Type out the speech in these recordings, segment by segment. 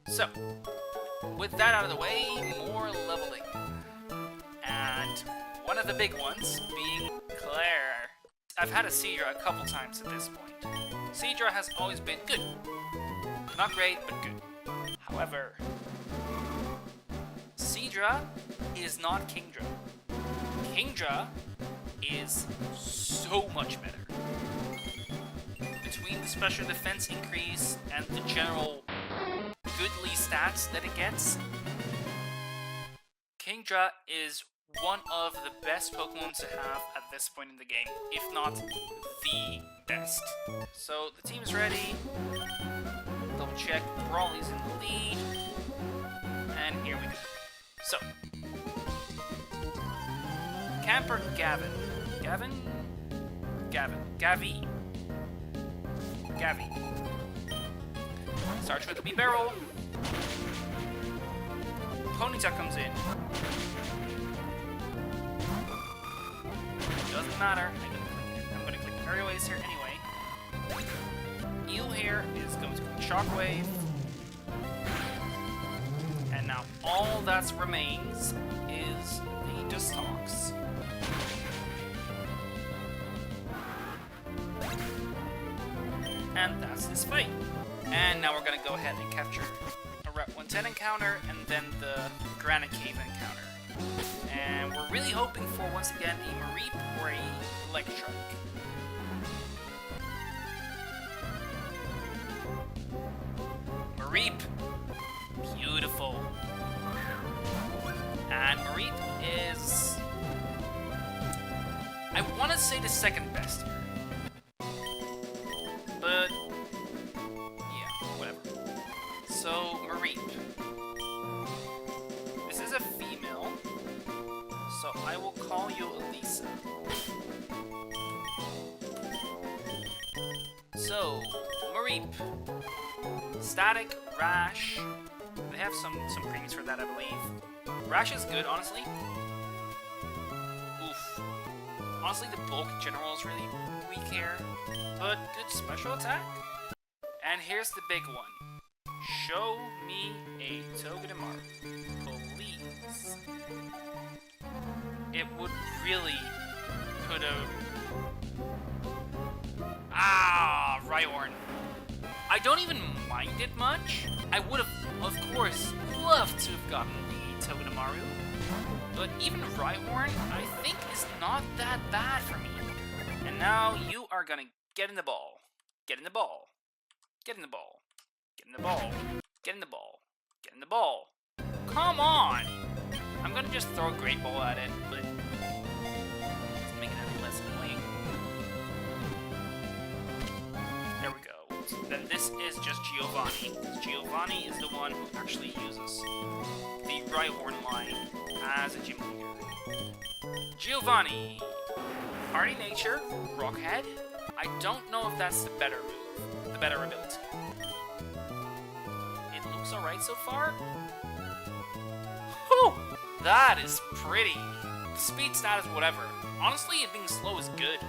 So, with that out of the way, more leveling. And one of the big ones being Claire. I've had a Seadra a couple times at this point. Seadra has always been good. Not great, but good. However, Seadra is not Kingdra. Kingdra is so much better. Between the special defense increase and the general goodly stats that it gets, Kingdra is one of the best Pokemon to have at this point in the game, if not the best. So the team is ready. Double check, Brawly's in the lead. And here we go. So, Camper Gavin. Gavi. Starts with the B-Barrel. Ponyta comes in. Doesn't matter. I'm gonna click Aerial Ace here anyway. Eel here is going to click Shockwave. And now all that remains is the Dustox. And that's this fight. And now we're gonna go ahead and capture a Route 110 encounter and then the Granite Cave encounter. And we're really hoping for, once again, a Mareep or a Electrike. Mareep! Beautiful. And Mareep is... I want to say the second best here. But... yeah, whatever. So, Mareep. This is a female, so I will call you Elisa. So, Mareep. Static, Rash. They have some premiums for that, I believe. Rash is good, honestly. Oof. Honestly, the bulk in general is really weak here, but good special attack. And here's the big one. Show me a Togedemaru, please. It would really put a... ah, Rhyhorn. I don't even mind it much. I would have, of course, loved to have gotten the Togedemaru, but even Rhyhorn, I think, is not that bad for me. And now you are gonna get in the ball. Get in the ball. Get in the ball. Get in the ball. Get in the ball. Get in the ball. Come on! I'm gonna just throw a Great Ball at it, but let's make it any less annoying. There we go. Then this is just Giovanni. Giovanni is the one who actually uses the Rhyhorn line as a gym leader. Giovanni! Hardy Nature, Rockhead. I don't know if that's the better move, the better ability. It looks alright so far. Whew! That is pretty. The speed stat is whatever. Honestly, it being slow is good.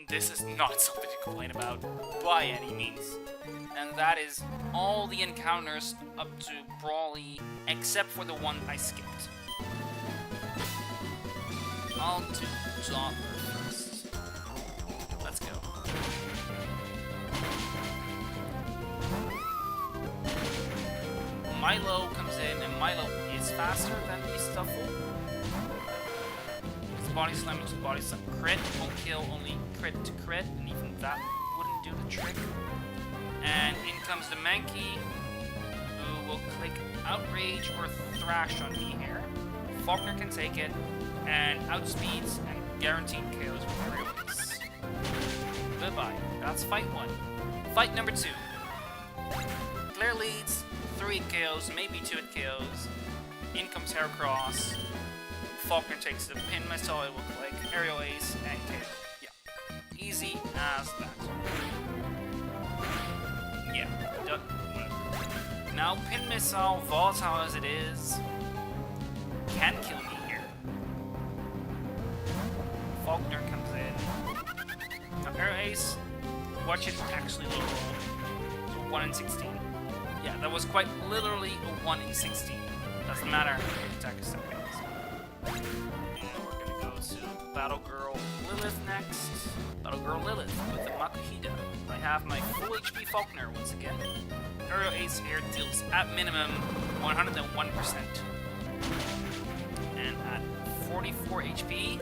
This is not something to complain about, by any means. And that is all the encounters up to Brawly, except for the one I skipped. I'll do Doppler first. Let's go. Milo comes in, and Milo is faster than the Stuffle. His Body Slam is Body Slam crit, won't kill, only crit to crit, and even that wouldn't do the trick. And in comes the Mankey, who will click Outrage or Thrash on me here. Faulkner can take it, and outspeeds and guaranteed KOs with Aerial Ace. Goodbye. That's fight 1. Fight number 2. Claire leads, 3 KOs, maybe 2 KOs. In comes Heracross. Faulkner takes the pin missile, it will click Aerial Ace and KO. Yeah. Easy as that. Yeah, whatever. Now, pin missile, volatile as it is, can kill me here. Faulkner comes in. Now, Aerial Ace, watch it actually low roll. So 1 in 16. Yeah, that was quite literally a 1 in 60. Doesn't matter. Attack is still fails. And we're gonna go to Battle Girl Lilith next. Battle Girl Lilith with the Makuhita. I have my full HP Faulkner once again. Aerial Ace here deals at minimum 101%. And at 44 HP,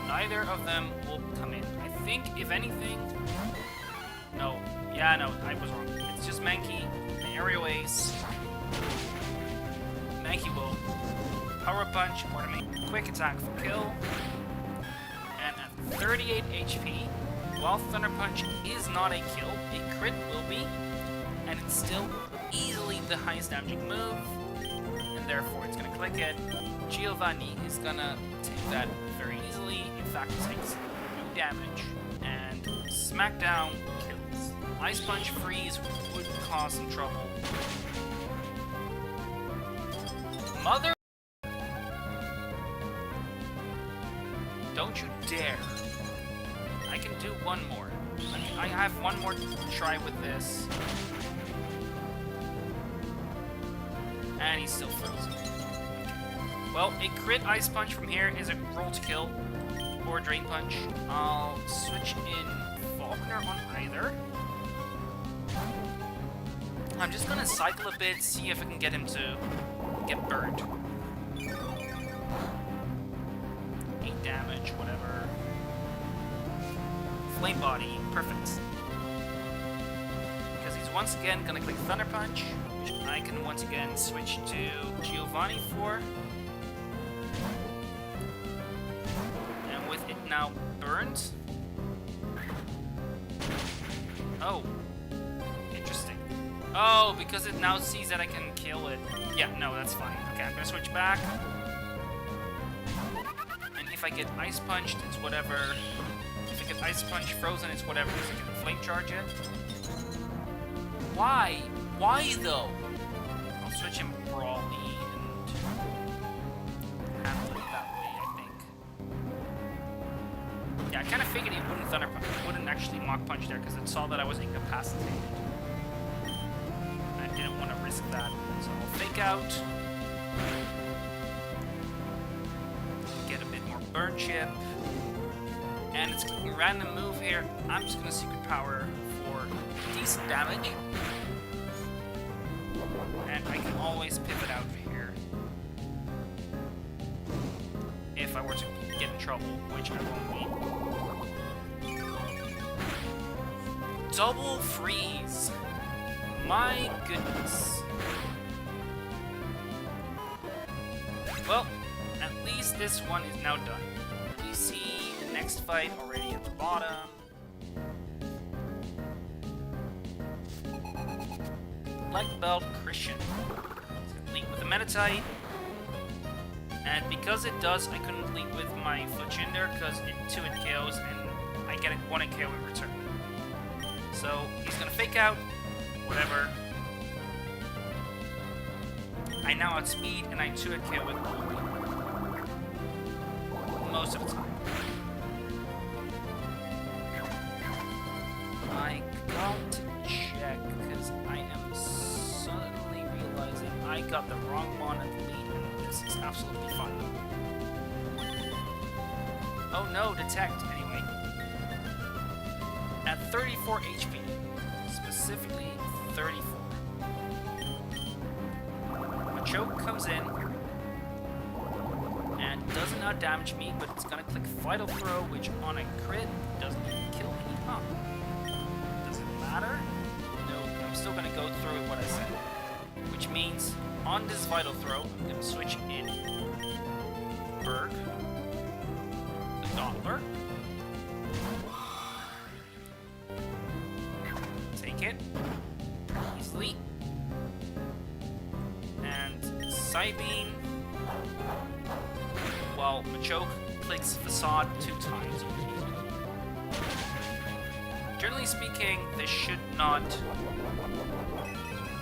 neither of them will come in. I think, if anything... No. Yeah, no, I was wrong. It's just Mankey, the Aerial Ace. Mankey will Power Punch or to make Quick Attack for kill. And at 38 HP, while Thunder Punch is not a kill, a crit will be, and it's still easily the highest damaging move, and therefore it's gonna click it. Giovanni is gonna take that very easily. In fact, it takes no damage, and Smackdown kills. Ice Punch Freeze would cause some trouble. Mother! Don't you dare. I can do one more. I have one more try with this. And he's still frozen. Well, a crit Ice Punch from here is a roll to kill. Or Drain Punch. I'll switch in Faulkner on either. I'm just gonna cycle a bit, see if I can get him to get burned. 8 damage, whatever. Flame Body, perfect. Because he's once again gonna click Thunder Punch, which I can once again switch to Giovanni for. And with it now burned. Oh. Interesting. Oh, because it now sees that I can kill it. Yeah, no, that's fine. Okay, I'm gonna switch back. And if I get Ice Punched, it's whatever. If I get Ice Punch frozen, it's whatever, because I can Flame Charge it. Why? Why though? I'll switch him Brawly and handle it that way, I think. Yeah, I kind of figured he wouldn't Thunder Punch, wouldn't actually Mach Punch there, because it saw that I was incapacitated. I didn't want to risk that, so I'll Fake Out. Get a bit more Burn Chip. And it's a random move here. I'm just gonna Secret Power for decent damage. And I can always pivot out of here. If I were to get in trouble, which I won't be. Double Freeze! My goodness. Well, at least this one is now done. We see the next fight already at the bottom. Black Belt Christian. Leap with the Metatite. And because it does, I couldn't leap with my Fletchinder because it 2-hit KOs and I get a 1-hit KO in return. So he's gonna Fake Out, whatever. I now outspeed and I 2-hit KO with most of the time. I got to check because I am suddenly realizing I got the wrong one at the lead and this is absolutely fine. Oh no, detect anyway. At 34 HP, specifically 34. Machoke comes in and doesn't out damage me, but it's gonna click Vital Throw, which on a crit doesn't even kill me. Huh. Does it matter? No, I'm still gonna go through what I said. Which means on this Vital Throw, I'm gonna switch in Berg, the Doppler. Take it easily. And Psybeam. While Machoke clicks Facade 2 times. Generally speaking, this should not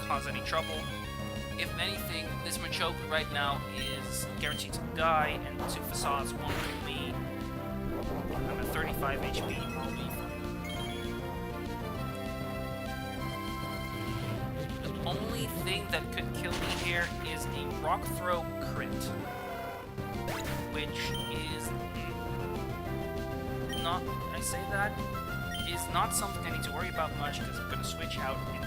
cause any trouble. If anything, this Machoke right now is guaranteed to die, and 2 Facades won't kill me. I'm at 35 HP, I'll be fine. thing that could kill me here is a rock throw crit, which is not, I say that, is not something I need to worry about much because I'm going to switch out anyway.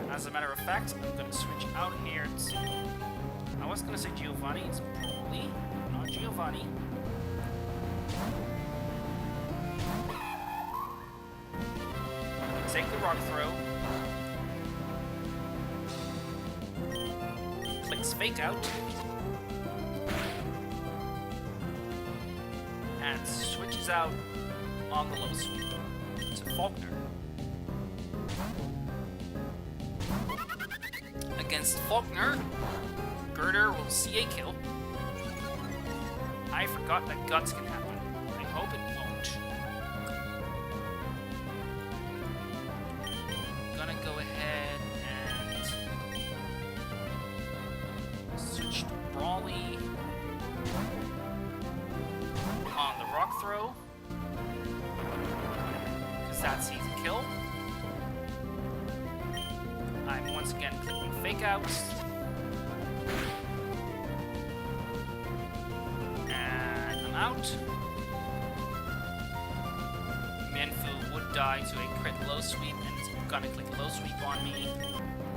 As a matter of fact, I'm going to switch out here to, I was going to say Giovanni, it's probably not Giovanni. Take the rock throw. Clicks fake out. And switches out on the low sweep to Faulkner. Against Faulkner, Girder will see a kill. I forgot that Guts can happen. I hope it won't. Gonna go ahead and switch to Brawly on the rock throw, because that's easy kill. I'm once again clicking fake outs. And I'm out. Mienfoo would die to a crit low sweep, and it's gonna click low sweep on me.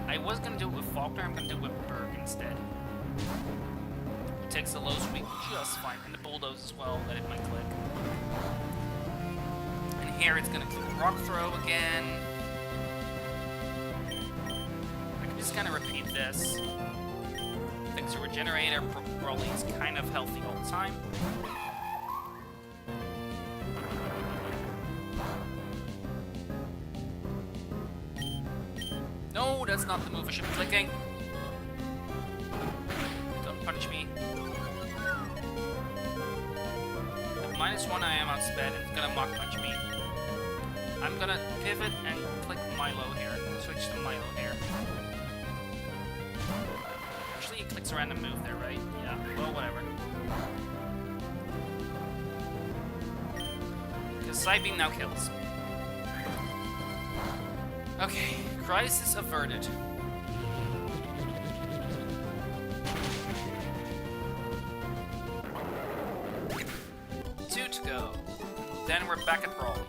I was gonna do it with Faulkner, I'm gonna do it with Berg instead. It takes the low sweep just fine, and the bulldoze as well, that it might click. And here it's gonna click rock throw again. Just kind of repeat this. Thanks to Regenerator, Broly is kind of healthy all the time. No, that's not the move I should be clicking. Don't punish me. At -1 I am outsped and it's gonna Mach Punch me. I'm gonna pivot and click Milo here. Switch to Milo here. Actually, he clicks a random move there, right? Yeah, well, whatever. Because Psybeam now kills. Okay, crisis averted. Two to go. Then we're back at Brawly.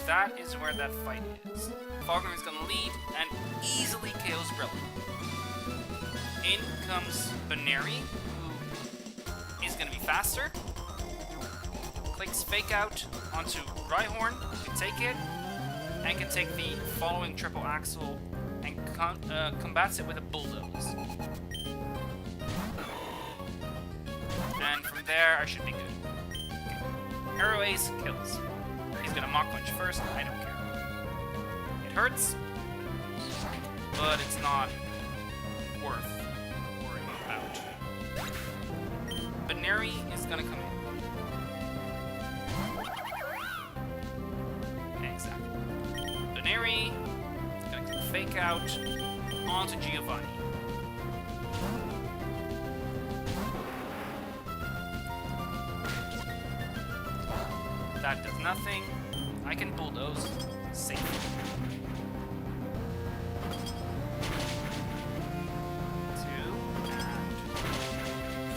That is where that fight is. Faulkner is gonna lead and easily KOs Brilliant. In comes Baneri, who is going to be faster. Clicks fake out onto Rhyhorn, can take it, and can take the following triple axle and combats it with a bulldoze. And from there, I should be good. Okay. Arrow Ace kills. He's going to Mach Punch first, I don't care. It hurts, but it's not worth worrying about. Baneri is gonna come in. Exactly. Baneri is gonna click fake out onto Giovanni. That does nothing. I can bulldoze safely. 2 and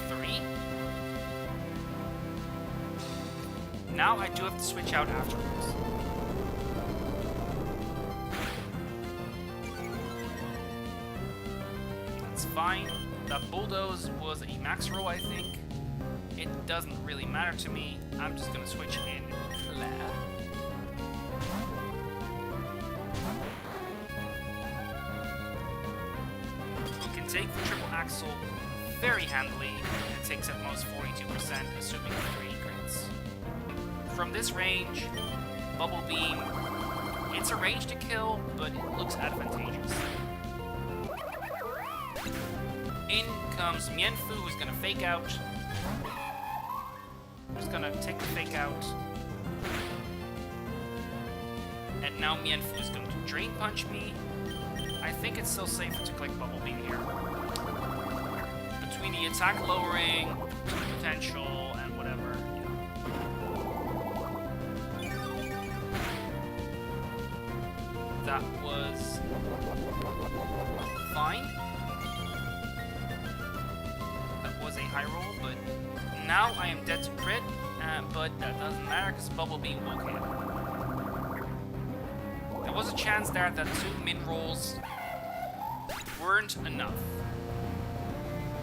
3. Now I do have to switch out afterwards. That's fine. That bulldoze was a max roll, I think. It doesn't really matter to me. I'm just gonna switch in Claire. You can take the triple axle very handily. It takes at most 42%, assuming 3 crits. From this range, Bubble Beam, it's a range to kill, but it looks advantageous. In comes Mienfoo, who's gonna fake out. I'm just gonna take the fake out. And now Mienfoo is going to Drain Punch me. I think it's still safer to click Bubble Beam here. Between the attack lowering, potential, and whatever, yeah. that was fine. That was a high roll, but now I am dead to crit, but that doesn't matter because Bubble Beam will KO. There was a chance there that 2 min rolls weren't enough,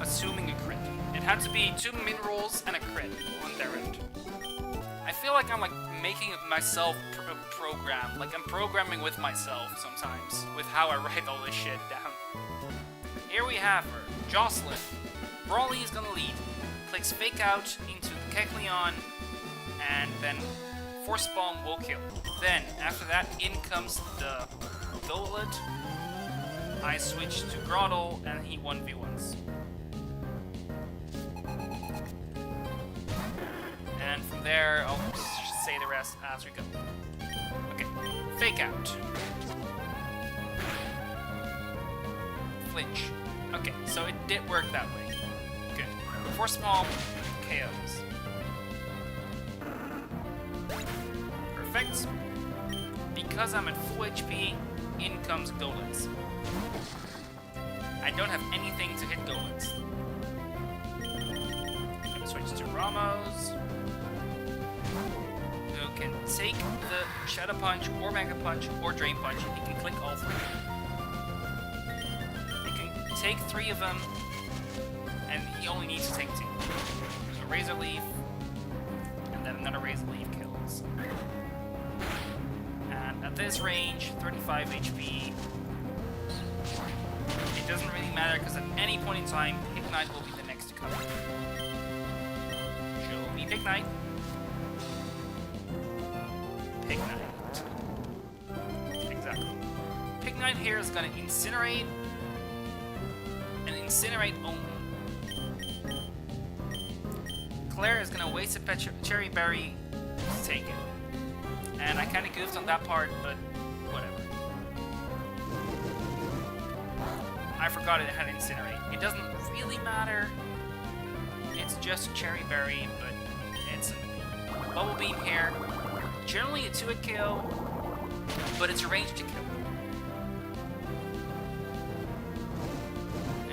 assuming a crit. It had to be 2 min rolls and a crit on their end. I feel like I'm like making myself program, like I'm programming with myself sometimes, with how I write all this shit down. Here we have her, Jocelyn. Brawly is gonna lead. Clicks Fake Out into Kecleon, and then Force Bomb will kill. Then, after that, in comes the Golett. I switch to Groddle, and he 1v1s. And from there, I'll say the rest as we go. Okay, Fake Out. Flinch. Okay, so it did work that way. Good. Force Palm KOs. Perfect. Because I'm at full HP, in comes Golett. I don't have anything to hit Golett. I'm gonna switch to Ramos, who can take the Shadow Punch, or Mega Punch, or Drain Punch. He can click all 3. He can take 3 of them, and he only needs to take 2. So Razor Leaf, and then another Razor Leaf kills. And at this range, 35 HP, it doesn't really matter because at any point in time, Pignite will be the next to come. Show me Pignite. Pignite. Exactly. Pignite here is gonna Incinerate, and Incinerate only. Claire is gonna waste a Cherry Berry to take it. And I kinda goofed on that part, but whatever. I forgot it had Incinerate. It doesn't really matter. It's just Cherry Berry, but it's a Bubble Beam here. Generally a 2-hit KO, but it's a range to kill.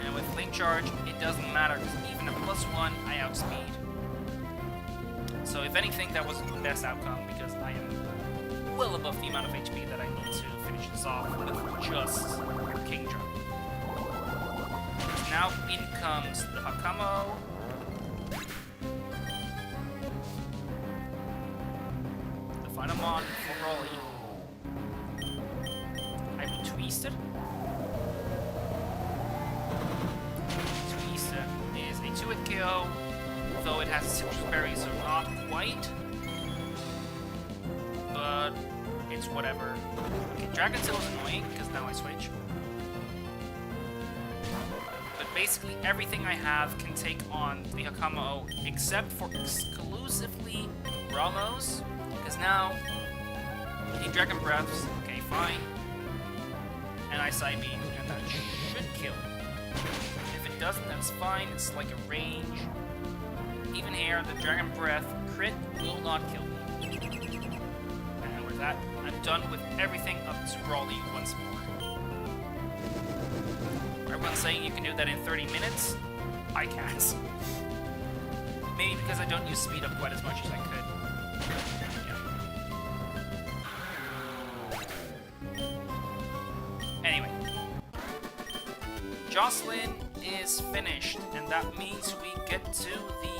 And with Flame Charge, it doesn't matter, because even a +1, I outspeed. So if anything, that was the best outcome, because I am well above the amount of HP that I need to finish this off with just King Drum. Now in comes the Hakamo. The final mon for Brawly. I will Twisted. Twisted is a 2-hit KO, though it has Citrus Berry, so not quite. But it's whatever. Okay, Dragon Tail is annoying, because now I switch. Basically everything I have can take on the Hakamo except for exclusively Ramos, because now he Dragon Breaths, okay fine, and I Side Beam, and that should kill. If it doesn't, that's fine, it's like a range. Even here, the Dragon Breath crit will not kill me. And with that, I'm done with everything up to Brawly once more. Everyone's saying you can do that in 30 minutes. I can't. Maybe because I don't use speed up quite as much as I could. Yeah. Anyway. Jocelyn is finished, and that means we get to the